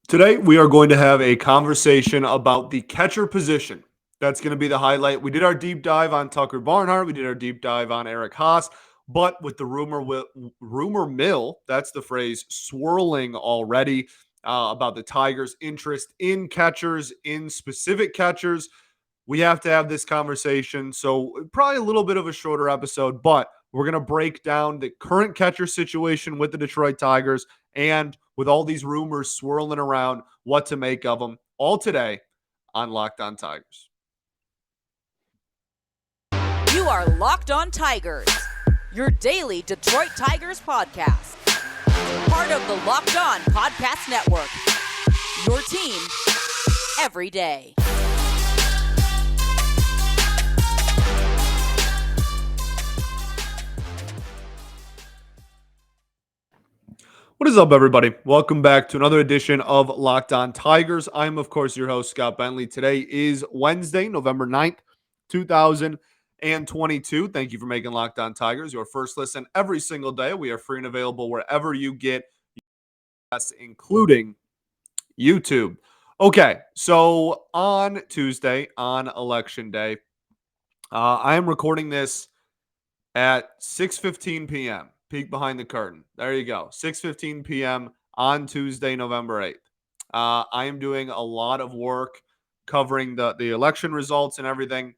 Today, we are going to have a conversation about the catcher position. That's going to be the highlight. We did our deep dive on Tucker Barnhart. We did our deep dive on Eric Haas. But with the rumor mill, that's the phrase, swirling already about the Tigers' interest in catchers, in specific catchers, we have to have this conversation. So probably a little bit of a shorter episode, but we're going to break down the current catcher situation with the Detroit Tigers and with all these rumors swirling around, what to make of them, all today on Locked On Tigers. You are Locked On Tigers, your daily Detroit Tigers podcast. Part of the Locked On Podcast Network, your team every day. What is up, everybody? Welcome back to another edition of Locked On Tigers. I'm, of course, your host, Scott Bentley. Today is Wednesday, November 9th, 2022. Thank you for making Locked On Tigers your first listen every single day. We are free and available wherever you get us, including YouTube. Okay, so on Tuesday, on Election Day, I am recording this at 6:15 p.m. Peek behind the curtain. There you go. 6:15 p.m. on Tuesday, November 8th. I am doing a lot of work covering the election results and everything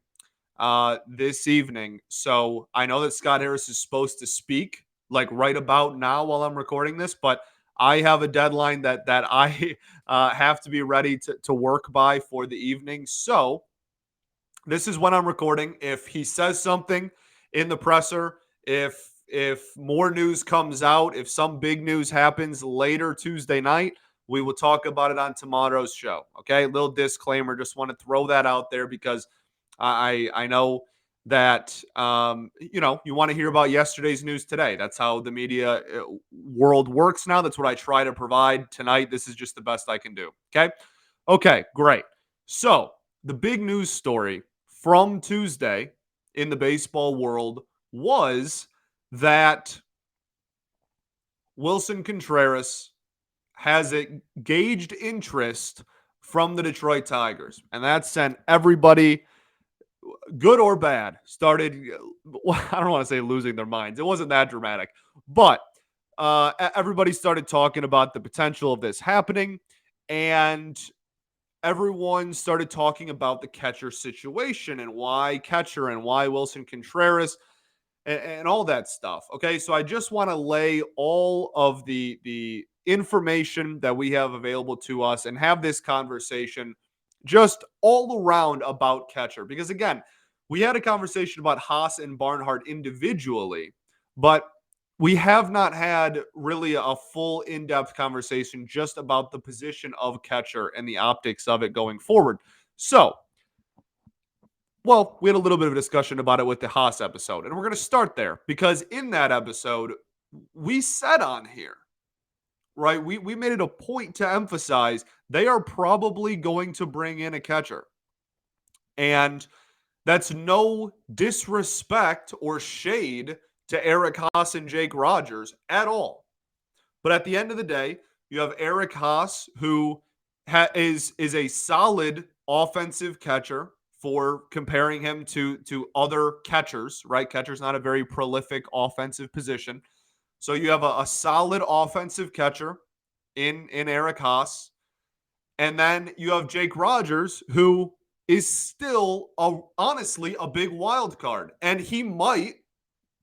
this evening. So I know that Scott Harris is supposed to speak like right about now while I'm recording this, but I have a deadline that I have to be ready to work by for the evening. So this is when I'm recording. If he says something in the presser, if more news comes out, if some big news happens later Tuesday night, we will talk about it on tomorrow's show. Okay, little disclaimer, just want to throw that out there because I know that you want to hear about yesterday's news today. That's how the media world works now. That's what I try to provide tonight. This is just the best I can do. Okay, great. So the big news story from Tuesday in the baseball world was that Wilson Contreras has gauged interest from the Detroit Tigers. And that sent everybody, good or bad, started, I don't want to say losing their minds. It wasn't that dramatic. But everybody started talking about the potential of this happening. And everyone started talking about the catcher situation and why catcher and why Wilson Contreras and all that stuff. Okay, so I just want to lay all of the information that we have available to us and have this conversation just all around about catcher. Because again, we had a conversation about Haas and Barnhart individually, but we have not had really a full in-depth conversation just about the position of catcher and the optics of it going forward. So, well, we had a little bit of a discussion about it with the Haas episode, and we're going to start there because in that episode, we said on here, right, we made it a point to emphasize they are probably going to bring in a catcher. And that's no disrespect or shade to Eric Haas and Jake Rogers at all. But at the end of the day, you have Eric Haas, who is a solid offensive catcher for comparing him to other catchers, right? Catcher's not a very prolific offensive position. So you have a solid offensive catcher in Eric Haas. And then you have Jake Rogers, who is still, honestly, a big wild card. And he might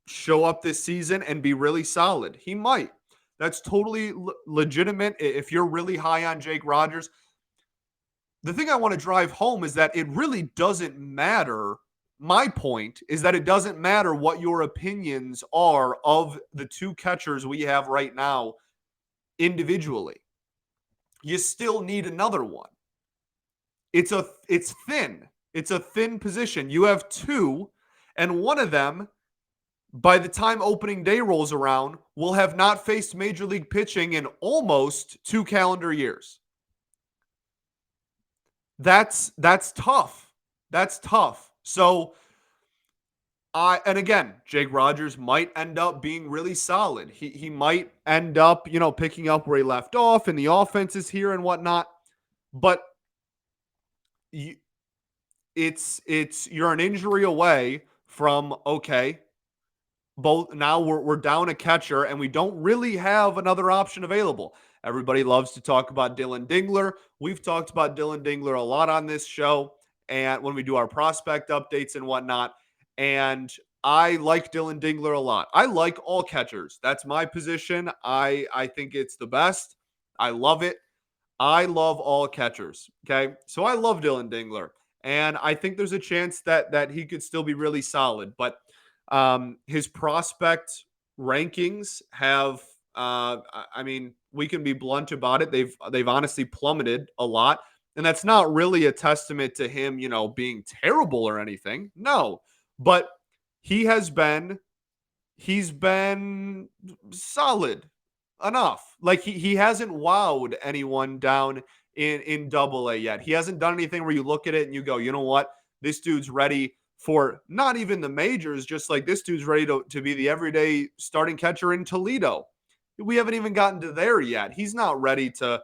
show up this season and be really solid. He might. That's totally legitimate if you're really high on Jake Rogers. The thing I want to drive home is that it really doesn't matter. My point is that it doesn't matter what your opinions are of the two catchers we have right now individually. You still need another one. It's thin. It's a thin position. You have two, and one of them, by the time opening day rolls around, will have not faced major league pitching in almost 2 calendar years. That's tough. That's tough. So And again, Jake Rogers might end up being really solid. He might end up, picking up where he left off, and the offense is here and whatnot. But you, it's you're an injury away from, okay, both now we're down a catcher and we don't really have another option available. Everybody loves to talk about Dylan Dingler. We've talked about Dylan Dingler a lot on this show and when we do our prospect updates and whatnot. And I like Dylan Dingler a lot. I like all catchers. That's my position. I think it's the best. I love it. I love all catchers. Okay. So I love Dylan Dingler. And I think there's a chance that he could still be really solid. But his prospect rankings have I mean, we can be blunt about it. They've honestly plummeted a lot. And that's not really a testament to him, being terrible or anything. No. But he has been he's been solid enough. Like he hasn't wowed anyone down in double A yet. He hasn't done anything where you look at it and you go, you know what? This dude's ready for not even the majors, just like this dude's ready to be the everyday starting catcher in Toledo. We haven't even gotten to there yet. He's not ready to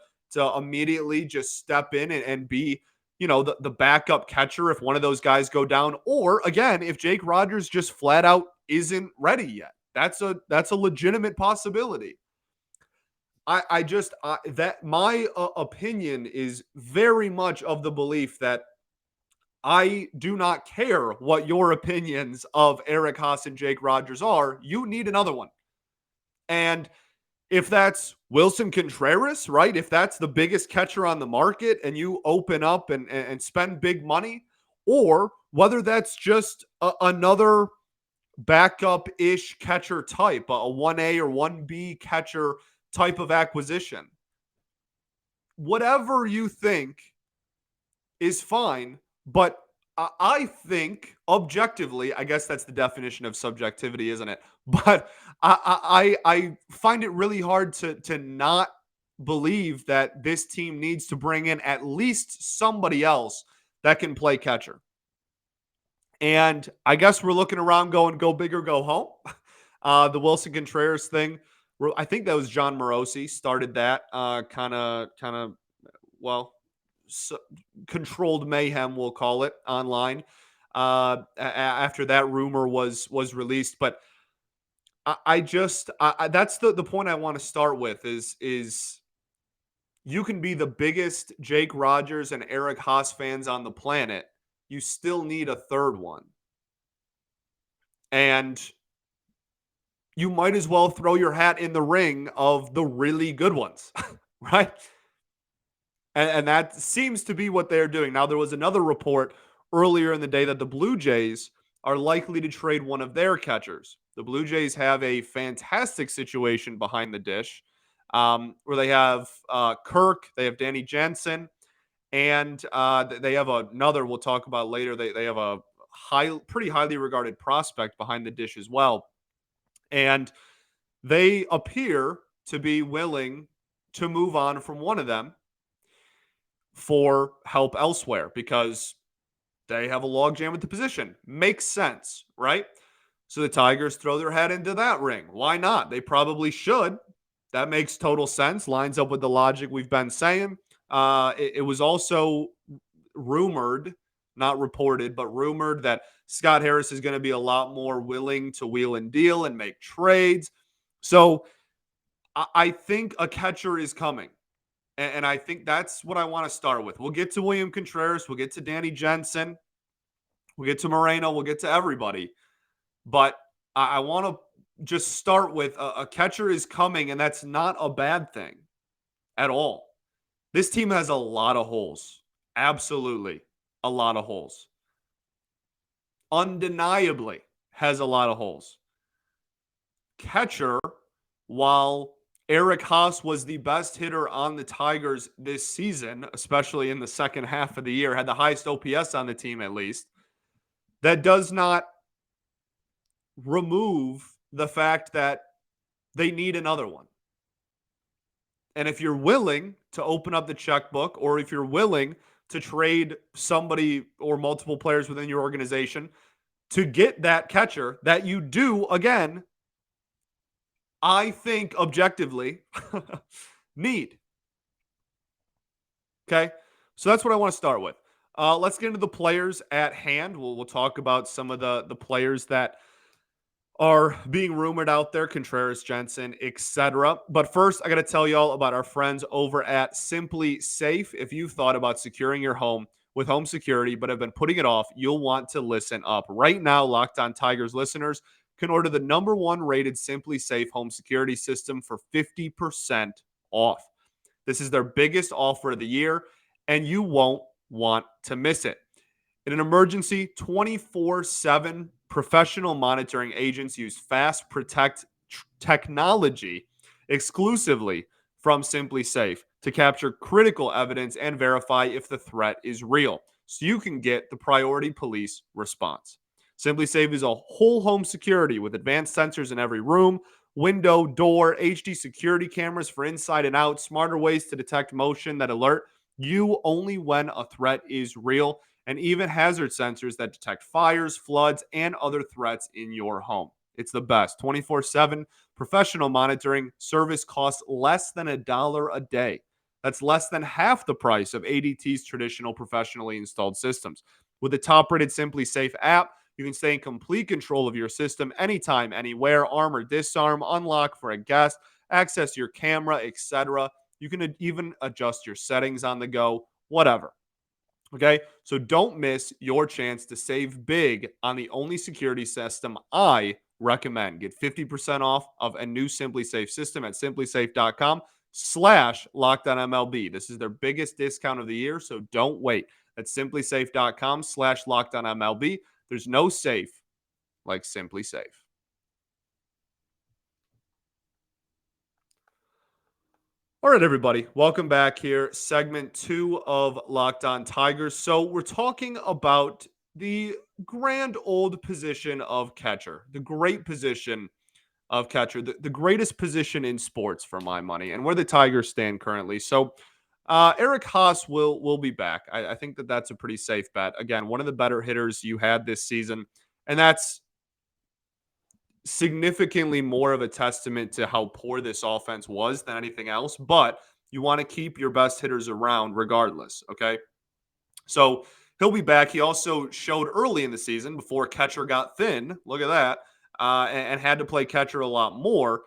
immediately just step in and be, the backup catcher if one of those guys go down. Or again, if Jake Rogers just flat out isn't ready yet. That's a legitimate possibility. That my opinion is very much of the belief that I do not care what your opinions of Eric Haas and Jake Rogers are. You need another one. And if that's Wilson Contreras, right? If that's the biggest catcher on the market and you open up and spend big money, or whether that's just another backup-ish catcher type, a 1A or 1B catcher type of acquisition. Whatever you think is fine, but I think objectively, I guess that's the definition of subjectivity, isn't it? But I find it really hard to not believe that this team needs to bring in at least somebody else that can play catcher. And I guess we're looking around going, go big or go home. The Wilson Contreras thing, I think that was John Morosi started that kind of, well, controlled mayhem, we'll call it, online after that rumor was released. But that's the point I want to start with is you can be the biggest Jake Rogers and Eric Haas fans on the planet. You still need a third one. And you might as well throw your hat in the ring of the really good ones, right? And that seems to be what they're doing. Now, there was another report earlier in the day that the Blue Jays are likely to trade one of their catchers. The Blue Jays have a fantastic situation behind the dish where they have Kirk, they have Danny Jansen, and they have another we'll talk about later. They have a pretty highly regarded prospect behind the dish as well. And they appear to be willing to move on from one of them for help elsewhere because they have a logjam at the position. Makes sense, right? So the Tigers throw their head into that ring. Why not? They probably should. That makes total sense. Lines up with the logic we've been saying. It was also rumored, not reported, but rumored that Scott Harris is going to be a lot more willing to wheel and deal and make trades. So I think a catcher is coming. And I think that's what I want to start with. We'll get to William Contreras. We'll get to Danny Jansen. We'll get to Moreno. We'll get to everybody. But I want to just start with a catcher is coming, and that's not a bad thing at all. This team has a lot of holes. Absolutely a lot of holes. Undeniably has a lot of holes. Catcher, while Eric Haas was the best hitter on the Tigers this season, especially in the second half of the year, had the highest OPS on the team at least, that does not remove the fact that they need another one. And if you're willing to open up the checkbook, or if you're willing to trade somebody or multiple players within your organization, to get that catcher that you do, again, I think objectively need. Okay. So that's what I want to start with. Let's get into the players at hand. We'll talk about some of the players that are being rumored out there, Contreras, Jensen, etc. But first, I got to tell you all about our friends over at SimpliSafe. If you've thought about securing your home with home security but have been putting it off, you'll want to listen up. Right now, Locked On Tigers listeners can order the #1 rated SimpliSafe home security system for 50% off. This is their biggest offer of the year, and you won't want to miss it. In an emergency, 24/7 professional monitoring agents use Fast Protect technology exclusively from SimpliSafe to capture critical evidence and verify if the threat is real, so you can get the priority police response. SimpliSafe is a whole home security with advanced sensors in every room, window, door, HD security cameras for inside and out, smarter ways to detect motion that alert you only when a threat is real, and even hazard sensors that detect fires, floods, and other threats in your home. It's the best. 24/7 professional monitoring service costs less than $1 a day. That's less than half the price of ADT's traditional professionally installed systems. With the top-rated SimpliSafe app, you can stay in complete control of your system anytime, anywhere, arm or disarm, unlock for a guest, access your camera, etc. You can even adjust your settings on the go, whatever. Okay, so don't miss your chance to save big on the only security system I recommend. Get 50% off of a new SimpliSafe system at simplisafe.com/LockedOnMLB. This is their biggest discount of the year, so don't wait. That's simplisafe.com/LockedOnMLB. There's no safe like SimpliSafe. All right, everybody, welcome back here. Segment 2 of Locked On Tigers. So we're talking about the grand old position of catcher, the great position of catcher, the greatest position in sports for my money, and where the Tigers stand currently. So Eric Haas will be back. I think that's a pretty safe bet. Again, one of the better hitters you had this season, and that's significantly more of a testament to how poor this offense was than anything else. But you want to keep your best hitters around regardless. Okay. So he'll be back. He also showed early in the season before catcher got thin. Look at that. And had to play catcher a lot more.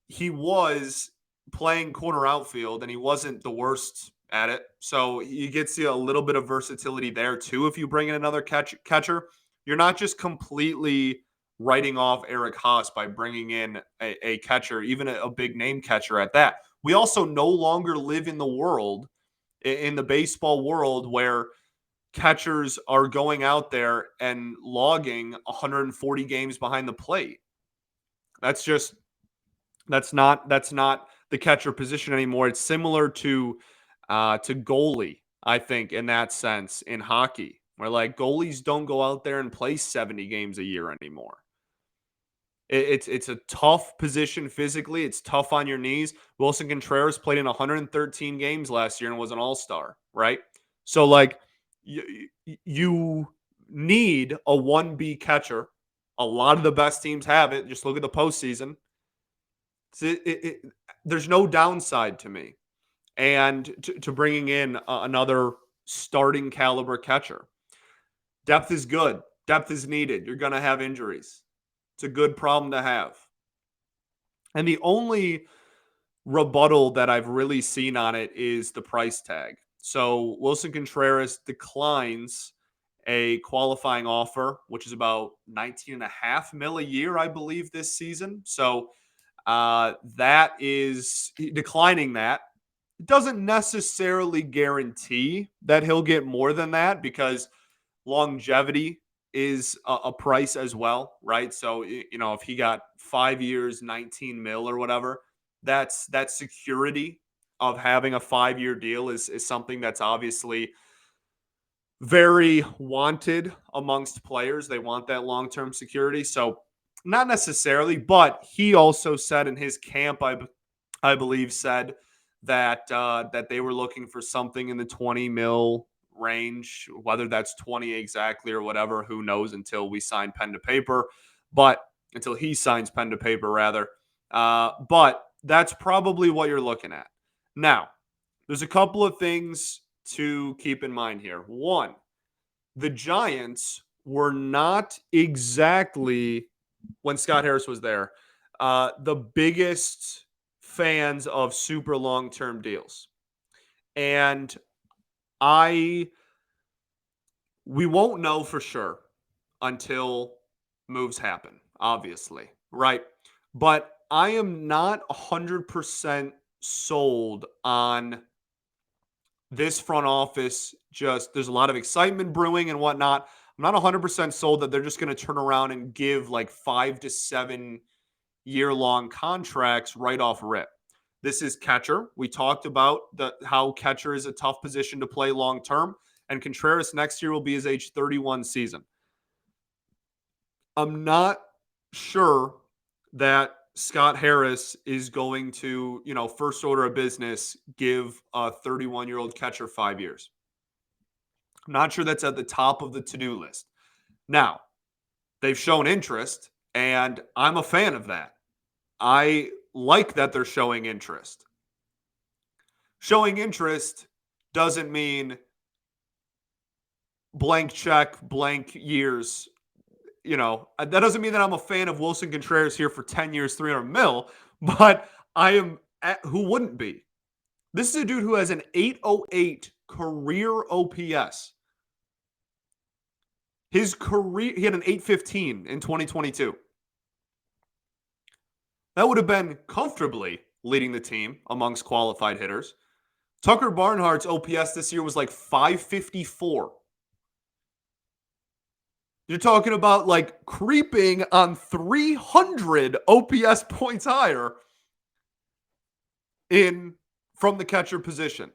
He was playing corner outfield and he wasn't the worst at it. So you get to see a little bit of versatility there too. If you bring in another catcher, you're not just completely writing off Eric Haas by bringing in a catcher, even a big name catcher at that. We also no longer live in the world, in the baseball world, where catchers are going out there and logging 140 games behind the plate. That's not the catcher position anymore. It's similar to goalie, I think, in that sense in hockey, where like goalies don't go out there and play 70 games a year anymore. It's a tough position physically. It's tough on your knees. Wilson Contreras played in 113 games last year and was an all-star, right? So like you need a 1B catcher. A lot of the best teams have it. Just look at the postseason. There's no downside to me. And to bringing in another starting caliber catcher. Depth is good. Depth is needed. You're going to have injuries. It's a good problem to have. And the only rebuttal that I've really seen on it is the price tag. So Wilson Contreras declines a qualifying offer, which is about $19.5 million a year, I believe, this season. So that is declining that. It doesn't necessarily guarantee that he'll get more than that because longevity is a price as well, right? So, if he got 5 years, 19 mil or whatever, that security of having a 5-year deal is something that's obviously very wanted amongst players. They want that long-term security. So not necessarily, but he also said in his camp, I believe said that they were looking for something in the 20 mil range, whether that's 20 exactly or whatever, who knows until we sign pen to paper, but until he signs pen to paper, rather. But that's probably what you're looking at. Now, there's a couple of things to keep in mind here. One, the Giants were not exactly, when Scott Harris was there, the biggest fans of super long-term deals. And we won't know for sure until moves happen, obviously, right? But I am not 100% sold on this front office. Just there's a lot of excitement brewing and whatnot. I'm not 100% sold that they're just going to turn around and give like 5 to 7 year-long contracts right off rip. This is catcher. We talked about how catcher is a tough position to play long term, and Contreras next year will be his age 31 season. I'm not sure that Scott Harris is going to, first order of business, give a 31-year-old catcher 5 years. I'm not sure that's at the top of the to-do list. Now, they've shown interest, and I'm a fan of that. I like that they're showing interest. Showing interest doesn't mean blank check, blank years. That doesn't mean that I'm a fan of Wilson Contreras here for 10 years, 300 mil, but I am, who wouldn't be? This is a dude who has an 808 career OPS. His career, he had an 815 in 2022. That would have been comfortably leading the team amongst qualified hitters. Tucker Barnhart's OPS this year was like 554. You're talking about like creeping on 300 OPS points higher from the catcher position.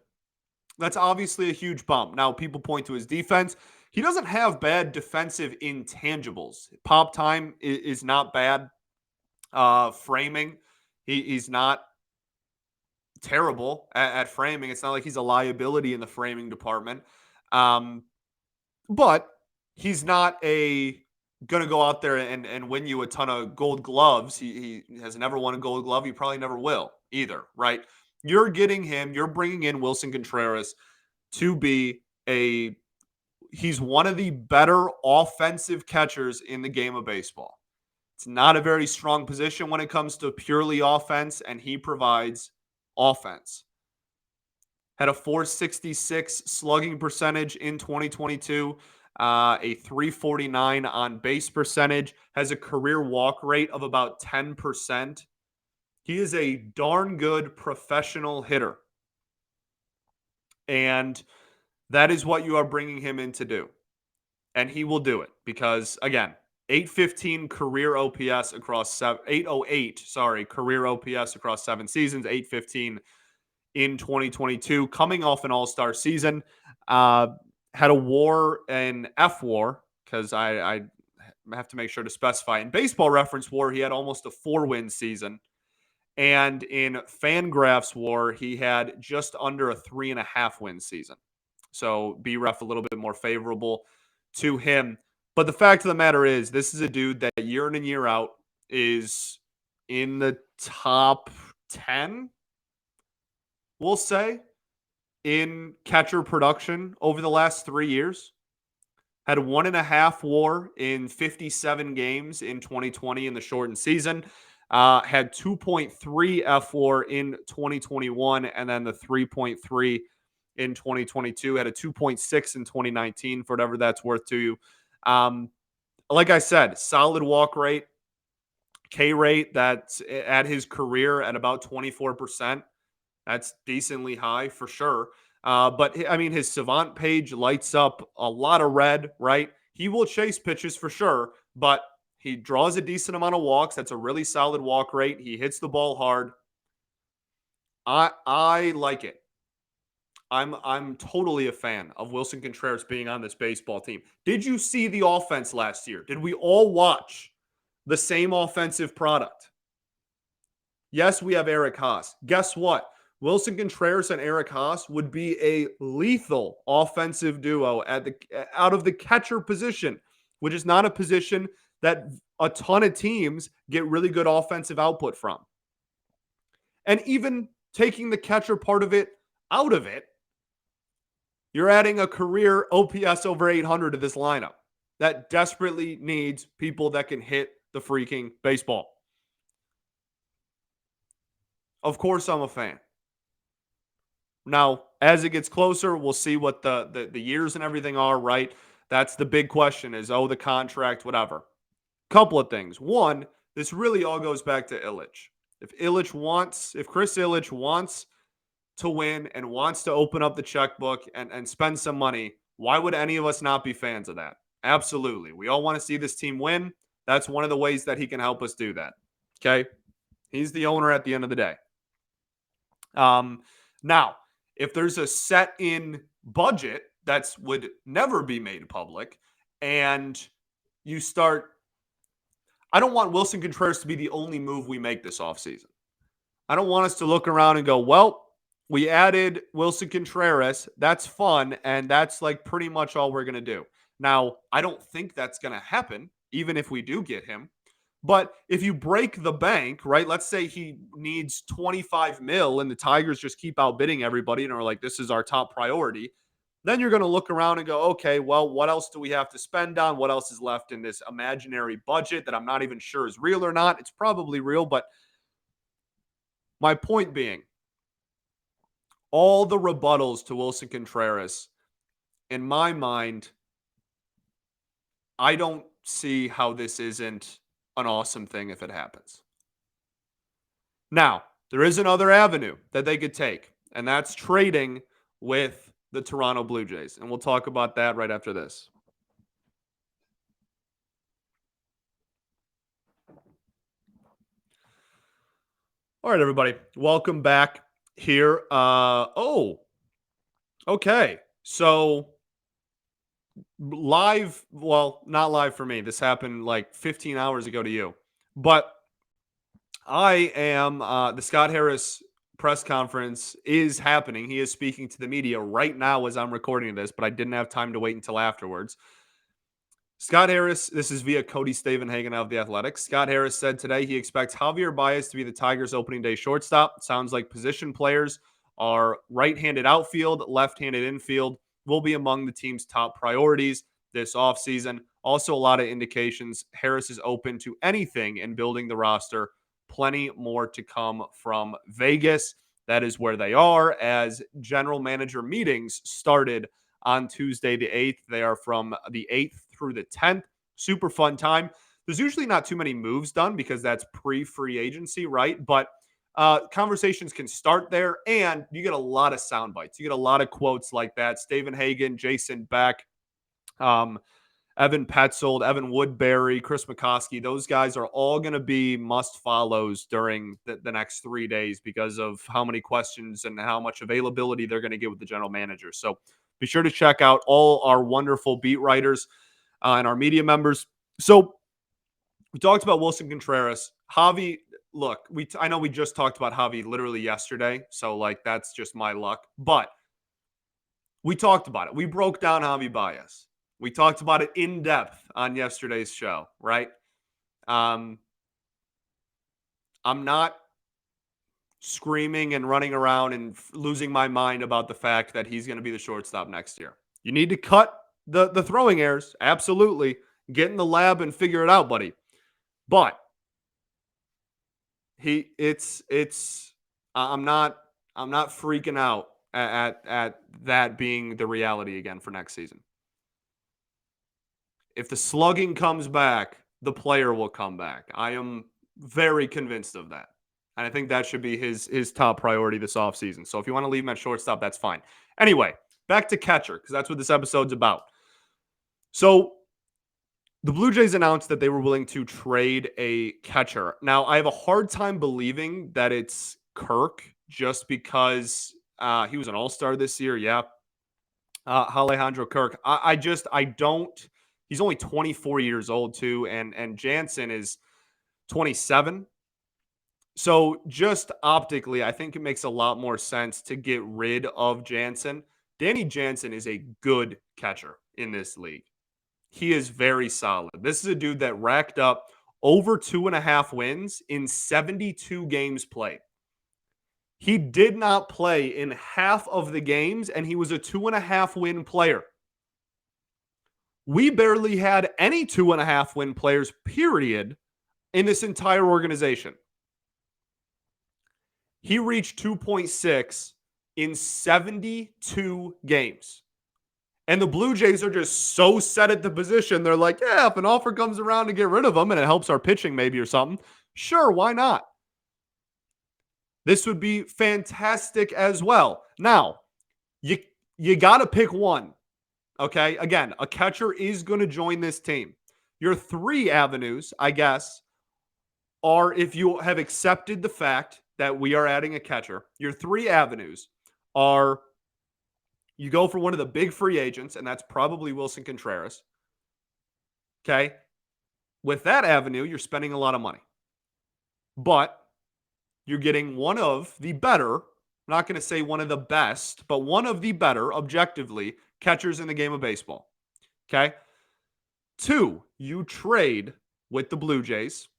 That's obviously a huge bump. Now, people point to his defense. He doesn't have bad defensive intangibles. Pop time is not bad. Framing, he's not terrible at framing. It's not like he's a liability in the framing department. But he's not going to go out there and win you a ton of gold gloves. He has never won a gold glove. He probably never will either, right? You're bringing in Wilson Contreras to be he's one of the better offensive catchers in the game of baseball. It's not a very strong position when it comes to purely offense, and he provides offense. Had a 466 slugging percentage in 2022, a 349 on base percentage, has a career walk rate of about 10%. He is a darn good professional hitter. And that is what you are bringing him in to do. And he will do it because, again, 815 career OPS across 808, career OPS across 7 seasons, 815 in 2022, coming off an all-star season. Had a WAR, an F WAR, because I have to make sure to specify. In Baseball Reference WAR, he had almost a 4-win season. And in Fangraphs WAR, he had just under a 3.5-win season. So BREF a little bit more favorable to him. But the fact of the matter is, this is a dude that year in and year out is in the top 10, we'll say, in catcher production over the last 3 years. Had 1.5 WAR in 57 games in 2020 in the shortened season. Had 2.3 FWAR in 2021, and then the 3.3 in 2022. Had a 2.6 in 2019, for whatever that's worth to you. Like I said, solid walk rate, K rate that's at his career at about 24%. That's decently high for sure. But I mean, his Savant page lights up a lot of red, right? He will chase pitches for sure, but he draws a decent amount of walks. That's a really solid walk rate. He hits the ball hard. I like it. I'm totally a fan of Wilson Contreras being on this baseball team. Did you see the offense last year? Did we all watch the same offensive product? Yes, we have Eric Haas. Guess what? Wilson Contreras and Eric Haas would be a lethal offensive duo out of the catcher position, which is not a position that a ton of teams get really good offensive output from. And even taking the catcher part of it out of it, you're adding a career OPS over 800 to this lineup that desperately needs people that can hit the freaking baseball. Of course, I'm a fan. Now, as it gets closer, we'll see what the years and everything are, right? That's the big question is, the contract, whatever. Couple of things. One, this really all goes back to Illich. If Chris Illich wants to win and wants to open up the checkbook and spend some money, why would any of us not be fans of that? Absolutely. We all want to see this team win. That's one of the ways that he can help us do that. Okay? He's the owner at the end of the day. Now, if there's a set in budget that would never be made public and you start, I don't want Wilson Contreras to be the only move we make this offseason. I don't want us to look around and go, well, we added Wilson Contreras. That's fun. And that's like pretty much all we're going to do. Now, I don't think that's going to happen, even if we do get him. But if you break the bank, right, let's say he needs 25 mil and the Tigers just keep outbidding everybody and are like, this is our top priority. Then you're going to look around and go, okay, well, what else do we have to spend on? What else is left in this imaginary budget that I'm not even sure is real or not? It's probably real, but my point being, all the rebuttals to Wilson Contreras, in my mind, I don't see how this isn't an awesome thing if it happens. Now, there is another avenue that they could take, and that's trading with the Toronto Blue Jays. And we'll talk about that right after this. All right, everybody. Welcome back here. Okay. So live, well, not live for me. This happened like 15 hours ago to you. But I am, the Scott Harris press conference is happening. He is speaking to the media right now as I'm recording this, but I didn't have time to wait until afterwards. Scott Harris, this is via Cody Stavenhagen of The Athletic. Scott Harris said today he expects Javier Baez to be the Tigers' opening day shortstop. Sounds like position players are right-handed outfield, left-handed infield will be among the team's top priorities this offseason. Also, a lot of indications Harris is open to anything in building the roster. Plenty more to come from Vegas. That is where they are as general manager meetings started on Tuesday the 8th. They are from the 8th through the 10th. Super fun time. There's usually not too many moves done because that's pre-free agency, right? But conversations can start there, and you get a lot of sound bites. You get a lot of quotes like that. Stavenhagen, Jason Beck, Evan Petzold, Evan Woodbury, Chris McCoskey, those guys are all going to be must-follows during the next 3 days because of how many questions and how much availability they're going to get with the general manager. So be sure to check out all our wonderful beat writers and our media members. So we talked about Wilson Contreras. Javi, look, I know we just talked about Javi literally yesterday, so like that's just my luck. But we talked about it. We broke down Javi Baez. We talked about it in depth on yesterday's show, right? I'm not screaming and running around and losing my mind about the fact that he's going to be the shortstop next year. You need to cut the throwing errors, absolutely. Get in the lab and figure it out, buddy. But I'm not freaking out at that being the reality again for next season. If the slugging comes back, the player will come back. I am very convinced of that. And I think that should be his top priority this offseason. So if you want to leave him at shortstop, that's fine. Anyway, back to catcher, because that's what this episode's about. So the Blue Jays announced that they were willing to trade a catcher. Now, I have a hard time believing that it's Kirk just because he was an all-star this year. Yeah. Alejandro Kirk. I don't. He's only 24 years old, too, and Jansen is 27. So just optically, I think it makes a lot more sense to get rid of Jansen. Danny Jansen is a good catcher in this league. He is very solid. This is a dude that racked up over 2.5 wins in 72 games played. He did not play in half of the games, and he was a 2.5 win player. We barely had any 2.5 win players, period, in this entire organization. He reached 2.6 in 72 games. And the Blue Jays are just so set at the position. They're like, yeah, if an offer comes around to get rid of him and it helps our pitching maybe or something, sure, why not? This would be fantastic as well. Now, you got to pick one, okay? Again, a catcher is going to join this team. Your three avenues, I guess, are if you have accepted the fact that we are adding a catcher, your three avenues are you go for one of the big free agents, and that's probably Wilson Contreras. Okay. With that avenue, you're spending a lot of money. But you're getting one of the better, I'm not going to say one of the best, but one of the better, objectively, catchers in the game of baseball. Okay. 2, you trade with the Blue Jays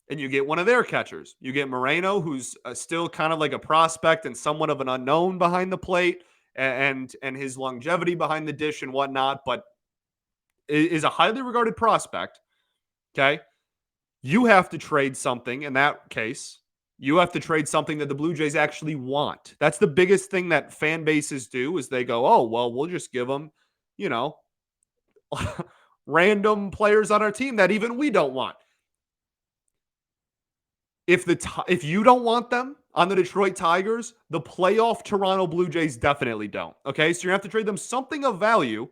and you get one of their catchers. You get Moreno, who's still kind of like a prospect and somewhat of an unknown behind the plate, and his longevity behind the dish and whatnot, but is a highly regarded prospect. Okay. You have to trade something in that case. You have to trade something that the Blue Jays actually want. That's the biggest thing that fan bases do is they go, oh, well, we'll just give them, random players on our team that even we don't want. If you don't want them on the Detroit Tigers, the playoff Toronto Blue Jays definitely don't. Okay, so you have to trade them something of value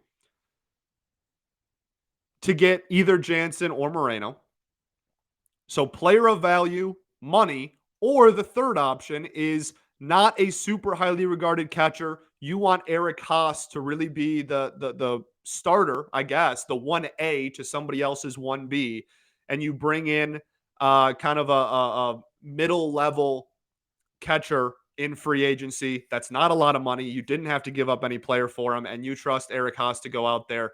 to get either Jansen or Moreno. So player of value, money, or the third option is not a super highly regarded catcher. You want Eric Haas to really be the starter, I guess, the 1A to somebody else's 1B, and you bring in kind of a middle level catcher in free agency. That's not a lot of money. You didn't have to give up any player for him, and you trust Eric Haas to go out there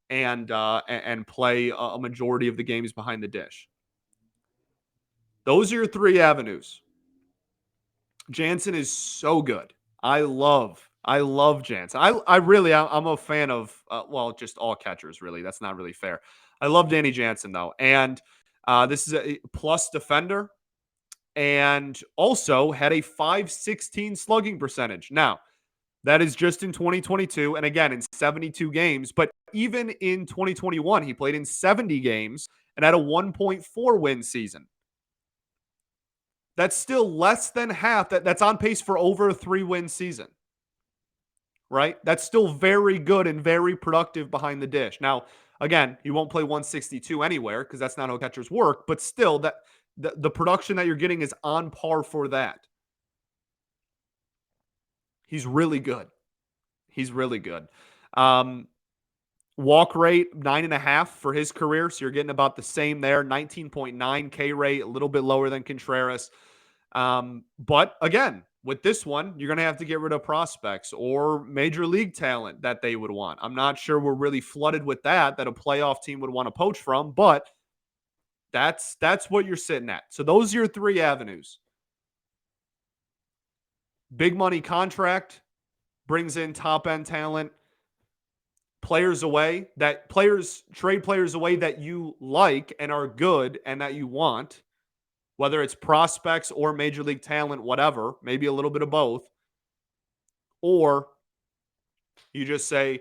and play a majority of the games behind the dish. Those are your three avenues. Jansen is so good. I love Jansen. I'm a fan of, just all catchers, really. That's not really fair. I love Danny Jansen, though. And this is a plus defender and also had a .516 slugging percentage. Now, that is just in 2022 and again in 72 games. But even in 2021, he played in 70 games and had a 1.4 win season. That's still less than half. That's on pace for over a 3-win season, right? That's still very good and very productive behind the dish. Now, again, you won't play 162 anywhere because that's not how catchers work, but still that the production that you're getting is on par for that. He's really good. He's really good. Walk rate, 9.5 for his career. So you're getting about the same there. 19.9 K rate, a little bit lower than Contreras. But again, with this one, you're going to have to get rid of prospects or major league talent that they would want. I'm not sure we're really flooded with that a playoff team would want to poach from, but that's what you're sitting at. So those are your three avenues. Big money contract brings in top end talent. Trade players away that you like and are good and that you want, whether it's prospects or major league talent, whatever, maybe a little bit of both. Or you just say,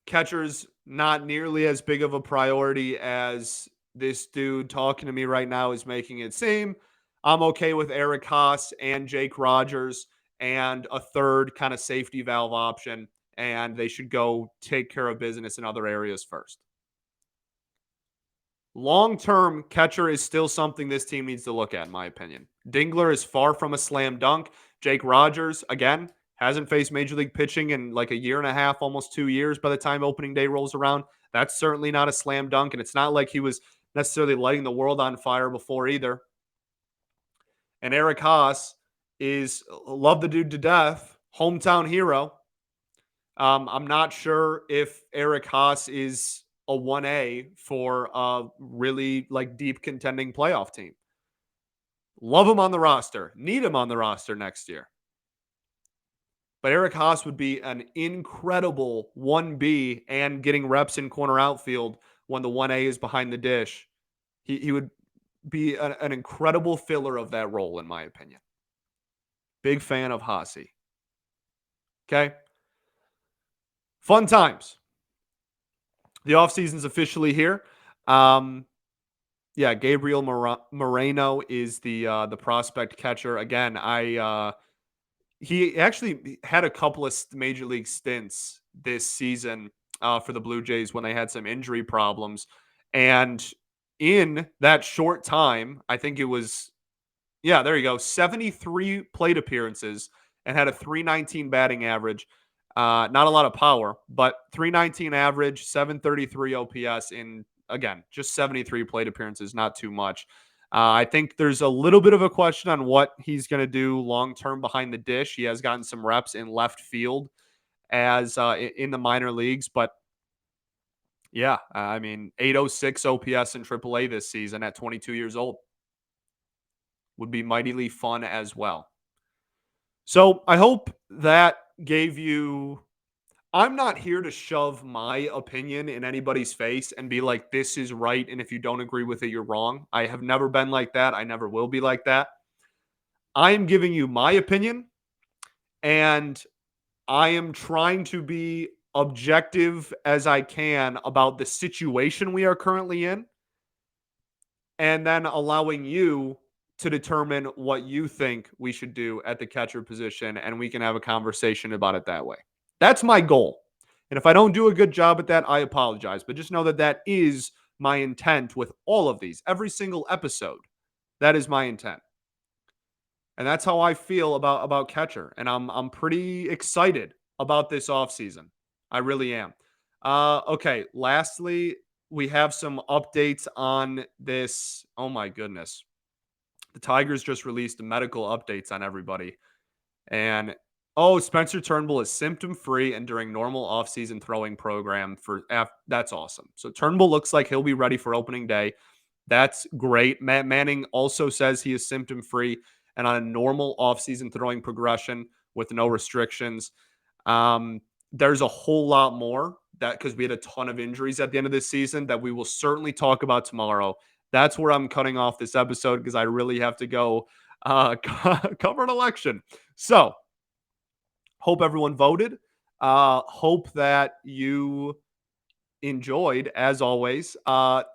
catcher's not nearly as big of a priority as this dude talking to me right now is making it seem. I'm okay with Eric Haas and Jake Rogers and a third kind of safety valve option, and they should go take care of business in other areas first. Long-term, catcher is still something this team needs to look at, in my opinion. Dingler is far from a slam dunk. Jake Rogers, again, hasn't faced major league pitching in like a year and a half, almost 2 years by the time opening day rolls around. That's certainly not a slam dunk, and it's not like he was necessarily lighting the world on fire before either. And Eric Haas love the dude to death, hometown hero. I'm not sure if Eric Haas is a 1A for a really like deep contending playoff team. Love him on the roster. Need him on the roster next year. But Eric Haas would be an incredible 1B and getting reps in corner outfield when the 1A is behind the dish. He would be an incredible filler of that role, in my opinion. Big fan of Haase. Okay. Fun times. The offseason's officially here. Gabriel Moreno is the prospect catcher. Again, he actually had a couple of major league stints this season for the Blue Jays when they had some injury problems. And in that short time, I think it was, there you go, 73 plate appearances and had a 319 batting average. Not a lot of power, but 319 average, 733 OPS in, again, just 73 plate appearances, not too much. I think there's a little bit of a question on what he's going to do long-term behind the dish. He has gotten some reps in left field as in the minor leagues, but yeah, 806 OPS in AAA this season at 22 years old would be mightily fun as well. So I hope that gave you... I'm not here to shove my opinion in anybody's face and be like, this is right, and if you don't agree with it, you're wrong. I have never been like that. I never will be like that. I am giving you my opinion, and I am trying to be objective as I can about the situation we are currently in, and then allowing you to determine what you think we should do at the catcher position, and we can have a conversation about it that way. That's my goal. And if I don't do a good job at that, I apologize. But just know that that is my intent with all of these. Every single episode, that is my intent. And that's how I feel about catcher. And I'm pretty excited about this offseason. I really am. Okay, lastly, we have some updates on this. Oh, my goodness. The Tigers just released medical updates on everybody. And Spencer Turnbull is symptom-free and during normal offseason throwing program that's awesome. So Turnbull looks like he'll be ready for opening day. That's great. Matt Manning also says he is symptom-free and on a normal offseason throwing progression with no restrictions. There's a whole lot more because we had a ton of injuries at the end of this season that we will certainly talk about tomorrow. That's where I'm cutting off this episode because I really have to go cover an election. So, hope everyone voted. Hope that you enjoyed, as always.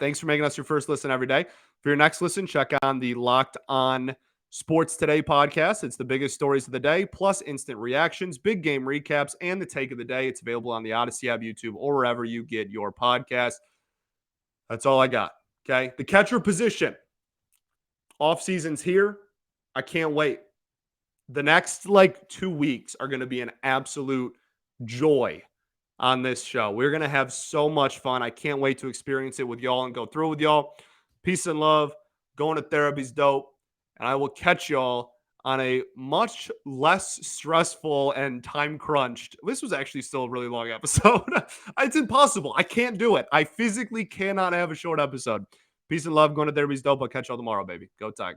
Thanks for making us your first listen every day. For your next listen, check on the Locked On Sports Today podcast. It's the biggest stories of the day, plus instant reactions, big game recaps, and the take of the day. It's available on the Odyssey app, YouTube, or wherever you get your podcast. That's all I got. Okay. The catcher position. Off season's here. I can't wait. The next 2 weeks are going to be an absolute joy on this show. We're going to have so much fun. I can't wait to experience it with y'all and go through with y'all. Peace and love. Going to therapy's dope. And I will catch y'all on a much less stressful and time crunched. This was actually still a really long episode. It's impossible. I can't do it. I physically cannot have a short episode. Peace and love. Going to therapy's dope. I'll catch y'all tomorrow, baby. Go Tigers.